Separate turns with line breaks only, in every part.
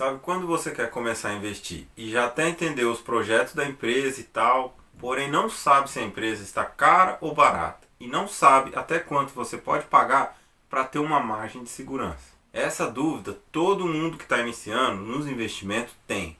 Sabe quando você quer começar a investir e já até entendeu os projetos da empresa e tal, porém não sabe se a empresa está cara ou barata e não sabe até quanto você pode pagar para ter uma margem de segurança? Essa dúvida todo mundo que está iniciando nos investimentos tem.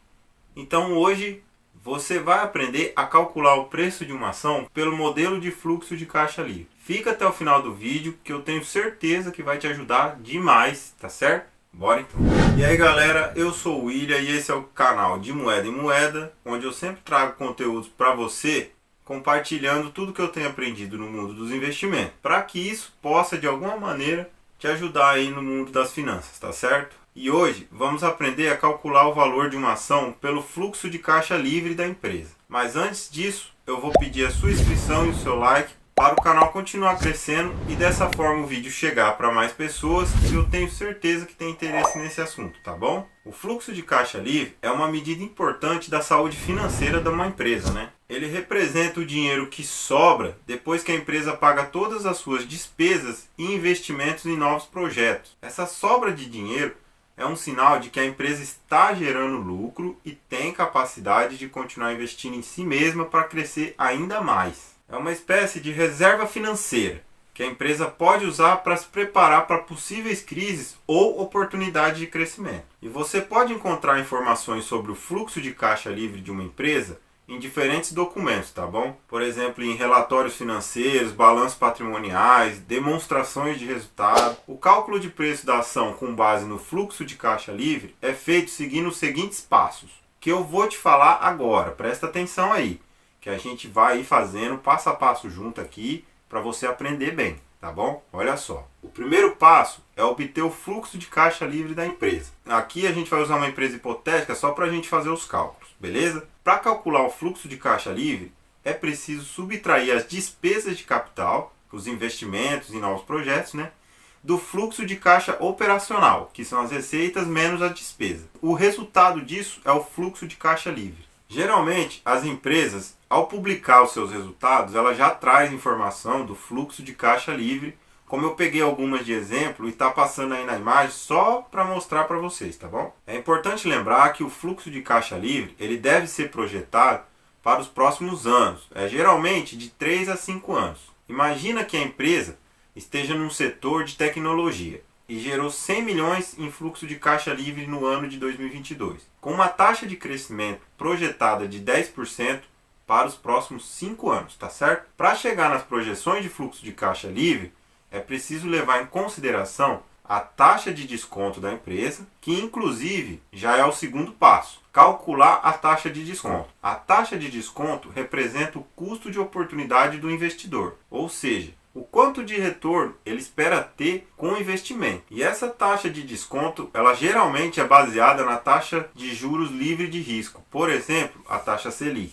Então hoje você vai aprender a calcular o preço de uma ação pelo modelo de fluxo de caixa livre. Fica até o final do vídeo que eu tenho certeza que vai te ajudar demais, tá certo? Bora então! E aí galera, eu sou o William e esse é o canal de Moeda em Moeda, onde eu sempre trago conteúdos para você, compartilhando tudo que eu tenho aprendido no mundo dos investimentos, para que isso possa de alguma maneira te ajudar aí no mundo das finanças, tá certo? E hoje vamos aprender a calcular o valor de uma ação pelo fluxo de caixa livre da empresa. Mas antes disso, eu vou pedir a sua inscrição e o seu like para o canal continuar crescendo e dessa forma o vídeo chegar para mais pessoas que eu tenho certeza que tem interesse nesse assunto, tá bom? O fluxo de caixa livre é uma medida importante da saúde financeira de uma empresa, né? Ele representa o dinheiro que sobra depois que a empresa paga todas as suas despesas e investimentos em novos projetos. Essa sobra de dinheiro é um sinal de que a empresa está gerando lucro e tem capacidade de continuar investindo em si mesma para crescer ainda mais. É uma espécie de reserva financeira que a empresa pode usar para se preparar para possíveis crises ou oportunidades de crescimento. E você pode encontrar informações sobre o fluxo de caixa livre de uma empresa em diferentes documentos, tá bom? Por exemplo, em relatórios financeiros, balanços patrimoniais, demonstrações de resultado. O cálculo de preço da ação com base no fluxo de caixa livre é feito seguindo os seguintes passos, que eu vou te falar agora. Presta atenção aí, que a gente vai ir fazendo passo a passo junto aqui para você aprender bem, tá bom? Olha só. O primeiro passo é obter o fluxo de caixa livre da empresa. Aqui a gente vai usar uma empresa hipotética só para a gente fazer os cálculos, beleza? Para calcular o fluxo de caixa livre, é preciso subtrair as despesas de capital, os investimentos em novos projetos, né? Do fluxo de caixa operacional, que são as receitas menos a despesa. O resultado disso é o fluxo de caixa livre. Geralmente, as empresas, ao publicar os seus resultados, elas já trazem informação do fluxo de caixa livre, como eu peguei algumas de exemplo e está passando aí na imagem só para mostrar para vocês, tá bom? É importante lembrar que o fluxo de caixa livre ele deve ser projetado para os próximos anos, geralmente de 3 a 5 anos. Imagina que a empresa esteja num setor de tecnologia e gerou 100 milhões em fluxo de caixa livre no ano de 2022, com uma taxa de crescimento projetada de 10% para os próximos 5 anos, tá certo? Para chegar nas projeções de fluxo de caixa livre, é preciso levar em consideração a taxa de desconto da empresa, que inclusive já é o segundo passo, calcular a taxa de desconto. A taxa de desconto representa o custo de oportunidade do investidor, ou seja, o quanto de retorno ele espera ter com o investimento. E essa taxa de desconto, ela geralmente é baseada na taxa de juros livre de risco, por exemplo, a taxa Selic,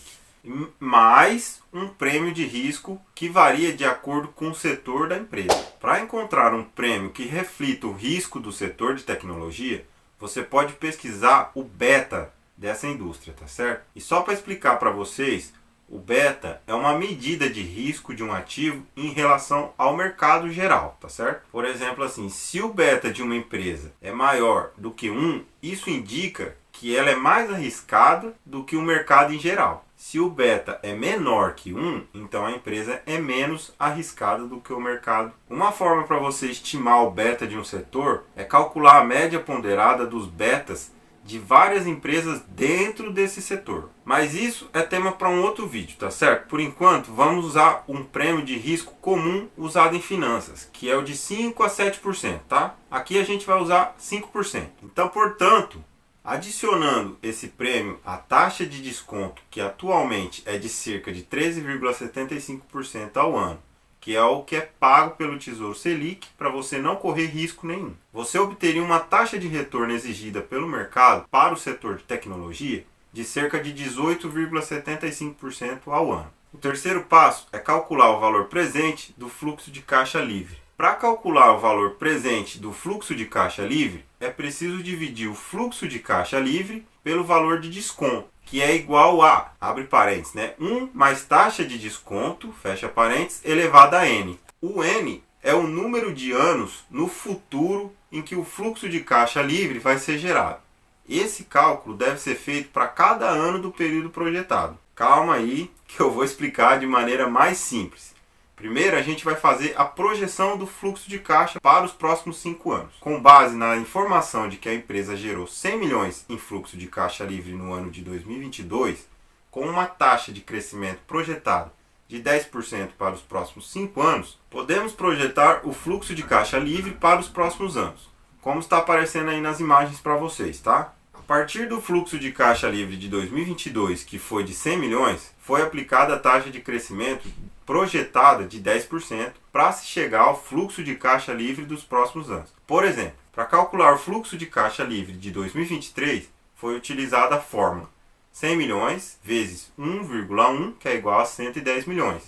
mais um prêmio de risco que varia de acordo com o setor da empresa. Para encontrar um prêmio que reflita o risco do setor de tecnologia, você pode pesquisar o beta dessa indústria, tá certo? E só para explicar para vocês, o beta é uma medida de risco de um ativo em relação ao mercado geral, tá certo? Por exemplo, assim, se o beta de uma empresa é maior do que 1, isso indica que ela é mais arriscada do que o mercado em geral. Se o beta é menor que 1, então a empresa é menos arriscada do que o mercado. Uma forma para você estimar o beta de um setor é calcular a média ponderada dos betas de várias empresas dentro desse setor. Mas isso é tema para um outro vídeo, tá certo? Por enquanto, vamos usar um prêmio de risco comum usado em finanças, que é o de 5 a 7%, tá? Aqui a gente vai usar 5%. Então, portanto, adicionando esse prêmio à taxa de desconto, que atualmente é de cerca de 13,75% ao ano, que é o que é pago pelo Tesouro Selic para você não correr risco nenhum, você obteria uma taxa de retorno exigida pelo mercado para o setor de tecnologia de cerca de 18,75% ao ano. O terceiro passo é calcular o valor presente do fluxo de caixa livre. Para calcular o valor presente do fluxo de caixa livre, é preciso dividir o fluxo de caixa livre pelo valor de desconto, que é igual a, abre parênteses, 1 mais taxa de desconto, fecha parênteses, elevado a n. O n é o número de anos no futuro em que o fluxo de caixa livre vai ser gerado. Esse cálculo deve ser feito para cada ano do período projetado. Calma aí que eu vou explicar de maneira mais simples. Primeiro, a gente vai fazer a projeção do fluxo de caixa para os próximos 5 anos. Com base na informação de que a empresa gerou 100 milhões em fluxo de caixa livre no ano de 2022, com uma taxa de crescimento projetada de 10% para os próximos 5 anos, podemos projetar o fluxo de caixa livre para os próximos anos, como está aparecendo aí nas imagens para vocês, tá? A partir do fluxo de caixa livre de 2022, que foi de 100 milhões, foi aplicada a taxa de crescimento projetada de 10% para se chegar ao fluxo de caixa livre dos próximos anos. Por exemplo, para calcular o fluxo de caixa livre de 2023, foi utilizada a fórmula 100 milhões vezes 1,1, que é igual a 110 milhões.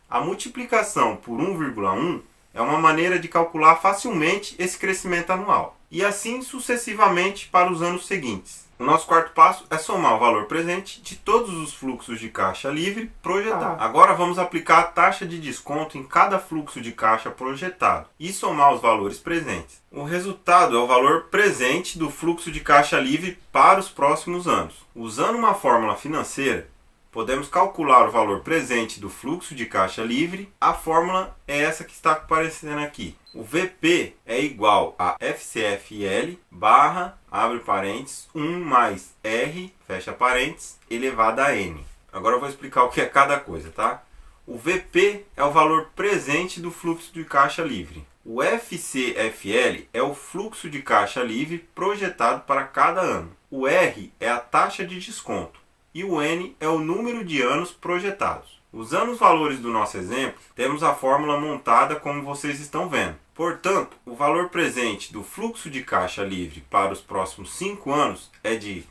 A multiplicação por 1,1 é uma maneira de calcular facilmente esse crescimento anual. E assim sucessivamente para os anos seguintes. O nosso quarto passo é somar o valor presente de todos os fluxos de caixa livre projetados. Agora vamos aplicar a taxa de desconto em cada fluxo de caixa projetado e somar os valores presentes. O resultado é o valor presente do fluxo de caixa livre para os próximos anos. Usando uma fórmula financeira, podemos calcular o valor presente do fluxo de caixa livre. A fórmula é essa que está aparecendo aqui. O VP é igual a FCFL barra, abre parênteses, 1 mais R, fecha parênteses, elevado a N. Agora eu vou explicar o que é cada coisa, tá? O VP é o valor presente do fluxo de caixa livre. O FCFL é o fluxo de caixa livre projetado para cada ano. O R é a taxa de desconto. E o N é o número de anos projetados. Usando os valores do nosso exemplo, temos a fórmula montada como vocês estão vendo. Portanto, o valor presente do fluxo de caixa livre para os próximos 5 anos é de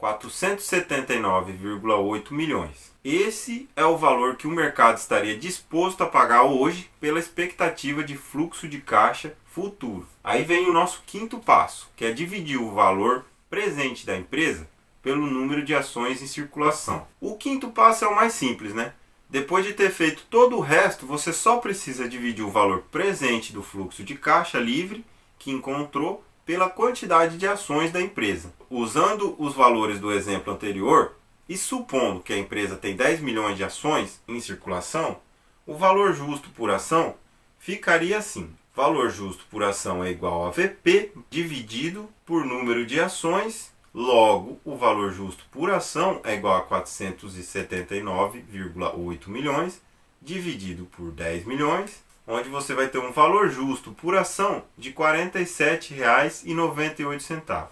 479,8 milhões. Esse é o valor que o mercado estaria disposto a pagar hoje pela expectativa de fluxo de caixa futuro. Aí vem o nosso quinto passo, que é dividir o valor presente da empresa pelo número de ações em circulação. O quinto passo é o mais simples, né? Depois de ter feito todo o resto, você só precisa dividir o valor presente do fluxo de caixa livre que encontrou pela quantidade de ações da empresa. Usando os valores do exemplo anterior e supondo que a empresa tem 10 milhões de ações em circulação, o valor justo por ação ficaria assim. Valor justo por ação é igual a VP dividido por número de ações. Logo, o valor justo por ação é igual a 479,8 milhões dividido por 10 milhões, onde você vai ter um valor justo por ação de R$ 47,98.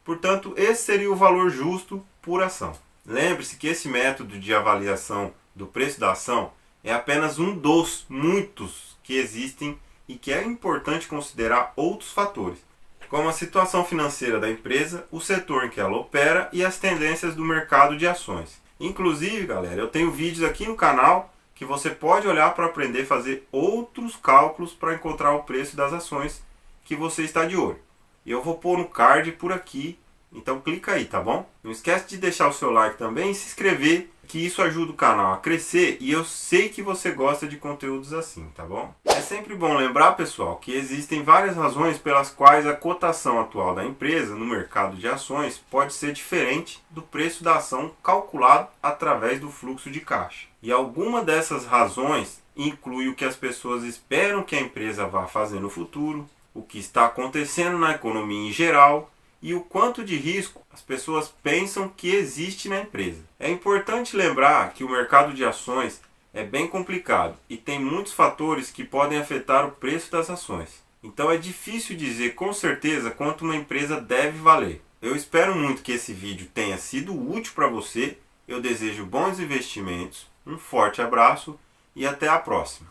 Portanto, esse seria o valor justo por ação. Lembre-se que esse método de avaliação do preço da ação é apenas um dos muitos que existem e que é importante considerar outros fatores, como a situação financeira da empresa, o setor em que ela opera e as tendências do mercado de ações. Inclusive, galera, eu tenho vídeos aqui no canal que você pode olhar para aprender a fazer outros cálculos para encontrar o preço das ações que você está de olho. E eu vou pôr no card por aqui, então clica aí, tá bom? Não esquece de deixar o seu like também e se inscrever, que isso ajuda o canal a crescer e eu sei que você gosta de conteúdos assim, tá bom? É sempre bom lembrar, pessoal, que existem várias razões pelas quais a cotação atual da empresa no mercado de ações pode ser diferente do preço da ação calculado através do fluxo de caixa. E alguma dessas razões inclui o que as pessoas esperam que a empresa vá fazer no futuro, o que está acontecendo na economia em geral e o quanto de risco as pessoas pensam que existe na empresa. É importante lembrar que o mercado de ações é bem complicado e tem muitos fatores que podem afetar o preço das ações. Então é difícil dizer com certeza quanto uma empresa deve valer. Eu espero muito que esse vídeo tenha sido útil para você. Eu desejo bons investimentos, um forte abraço e até a próxima.